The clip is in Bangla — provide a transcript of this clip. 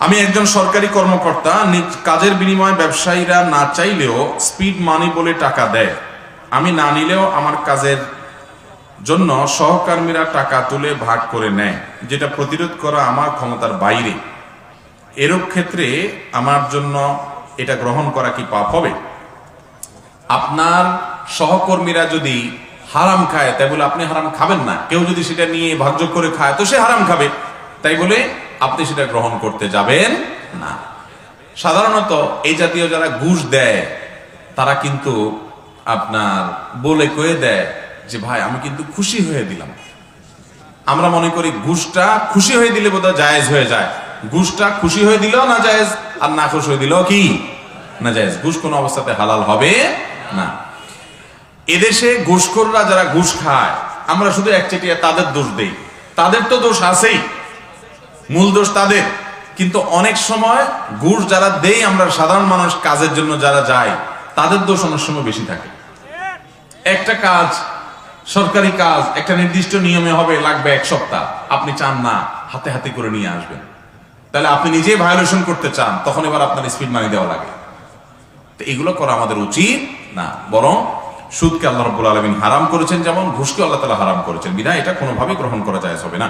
আমি একজন সরকারি কর্মকর্তা, কাজের বিনিময়ে ব্যবসায়ীরা না চাইলেও স্পিড মানি বলে টাকা দেয়। আমি না নিলেও আমার কাজের জন্য সহকর্মীরা টাকা তুলে ভাগ করে নেয়, যেটা প্রতিরোধ করা আমার ক্ষমতার বাইরে। এরূপ ক্ষেত্রে আমার জন্য এটা গ্রহণ করা কি পাপ হবে? আপনার সহকর্মীরা যদি হারাম খায় তাই বলে আপনি হারাম খাবেন না। কেউ যদি সেটা নিয়ে ভাগযোগ করে খায় তো সে হারাম খাবে, তাই বলে আপনি সেটা গ্রহণ করতে যাবেন না। সাধারণত এই জাতীয় যারা ঘুষ দেয় তারা কিন্তু আপনার বলে কয়ে দেয় যে ভাই আমি কিন্তু খুশি হয়ে দিলাম। আমরা মনে করি ঘুষটা খুশি হয়ে দিলে বোধহয় জায়েজ হয়ে যায়। ঘুষটা খুশি হয়ে দিলেও না জায়েজ, আর না খুশি হয়ে দিলেও কি না জায়েজ। ঘুষ কোনো অবস্থাতে হালাল হবে না। এদেশে ঘুষখোররা যারা ঘুষ খায় আমরা শুধু একচেটিয়া তাদের দোষ দেই। তাদের তো দোষ আছেই, মূল দোষ তাদের। কিন্তু অনেক সময় ঘুষ যারা দেই আমরা সাধারণ মানুষ, কাজের জন্য যারা যায়, তাদের দোষ অনেক সময় বেশি থাকে। একটা কাজ, সরকারি কাজ একটা নির্দিষ্ট নিয়মে হবে, লাগবে 1 সপ্তাহ, আপনি চান না হাতে হাতে করে নিয়ে আসবেন, তাহলে আপনি নিজেই ভায়োলেশন করতে চান, তখন এবার আপনার স্পিড মানি দেওয়া লাগে। তো এগুলো করা আমাদের উচিত না। বরং সুদকে আল্লাহ রাব্বুল আলামিন হারাম করেছেন, যেমন ঘুষকে আল্লাহ তাআলা হারাম করেছেন, বিধায় এটা কোনোভাবেই গ্রহণ করা যায় হবে না।